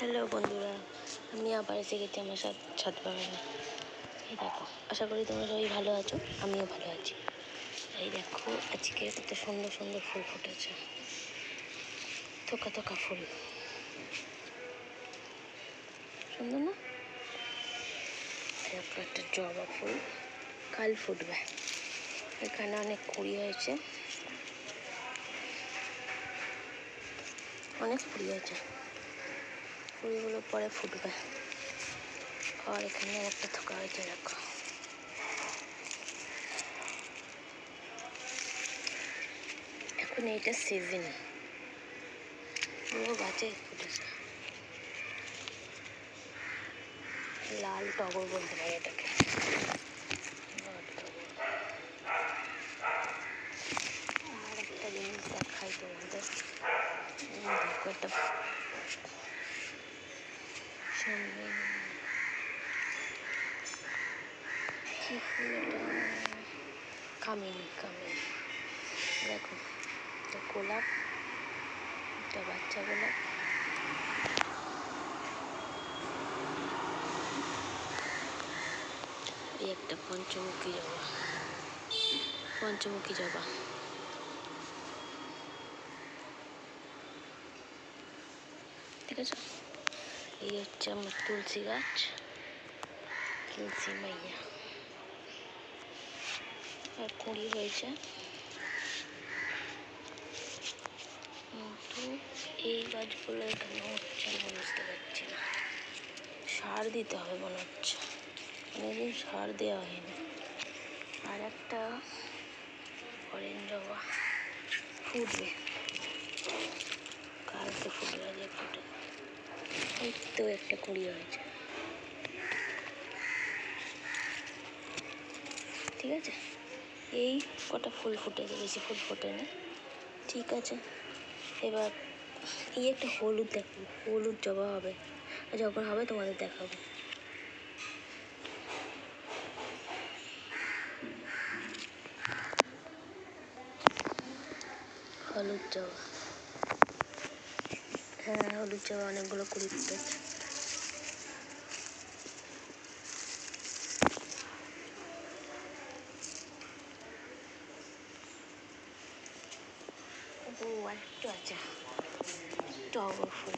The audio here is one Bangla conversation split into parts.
হ্যালো বন্ধুরা, আমি আবার এসে গেছি আমার ছাদ বাগানে। এই দেখো, আশা করি তোমরা সবাই ভালো আছো, আমিও ভালো আছি। এই দেখো, আজকে কত সুন্দর সুন্দর ফুল ফুটেছে, থোকা থোকা ফুল, সুন্দর না? দেখো একটা জবা ফুল কাল ফুটবে, এখানে অনেক কুড়ি হয়েছে, অনেক কুড়ি হয়েছে, ফুলগুলো পরে ফুটবে। আর এখানে একটা থোকা হয়েছে, দেখো। এখন এইটা সিজন, পুরো গাছে ফুটেছে, লাল টগর বলতে পারে এটাকে। আর একটা জিনিস দেখাই তোমাদের, দেখো একটা সামনে কি ফুল, এটা কামিনী। দেখো, এটা গোলাপ, এটা বাচ্চা গোলাপ। এই একটা পঞ্চমুখী জবা, ঠিক আছে। এই হচ্ছে আমার তুলসী গাছ, তুলসী মাইয়া, আর কুঁড়ি হয়েছে। কিন্তু এই গাছগুলো এখানে হচ্ছে না, বুঝতে পারছি না। সার দিতে হবে মনে হচ্ছে, অনেকদিন সার দেওয়া হয়নি। আর একটা অরেঞ্জ জবা ফুটবে, কালকে ফুটবে, আজ ফুটে। এই তো একটা কুড়ি হয়েছে, ঠিক আছে। এই কটা ফুল ফুটেছে, বেশি ফুল ফোটেনি, ঠিক আছে। এবার এই একটা হলুদ জবা হবে, যখন হবে তোমাদের দেখাবো। হলুদ জবা, হ্যাঁ হলুদ জবা অনেকগুলো কুড়ি ফুটেছে। ও আরেকটু আছে, টগর ফুল।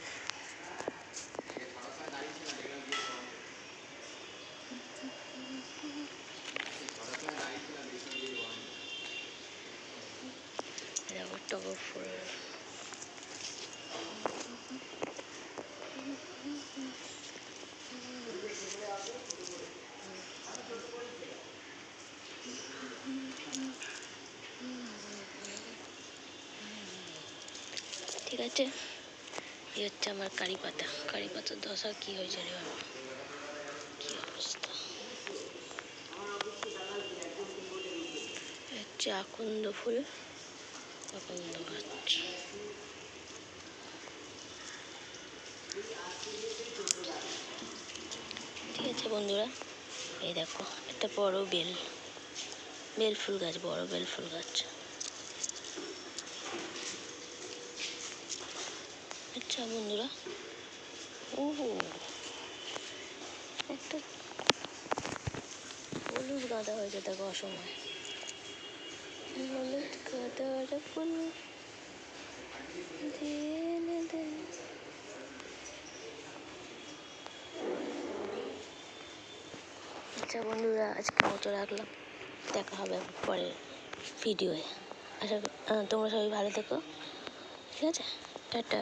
টগর ফুল, ঠিক আছে। এই হচ্ছে আমার কারি পাতার দশা কি হয়েছে রে বাবা, কি অবস্থা। হচ্ছে আকন্দ ফুল, আকন্দ গাছ। ঠিক আছে বন্ধুরা, এই দেখো একটা বড় বেল ফুল গাছ, বড় বেল ফুল গাছ। আচ্ছা বন্ধুরা, ও একটা হলুদ গাঁদা হয়েছে, দেখো অসময় হলুদ গাঁদার ফুল আচ্ছা বন্ধুরা, আজকের মতো রাখলাম, দেখা হবে পরের ভিডিওয়ে। আশা তোমরা সবাই ভালো থেকো, ঠিক আছে, টাটা।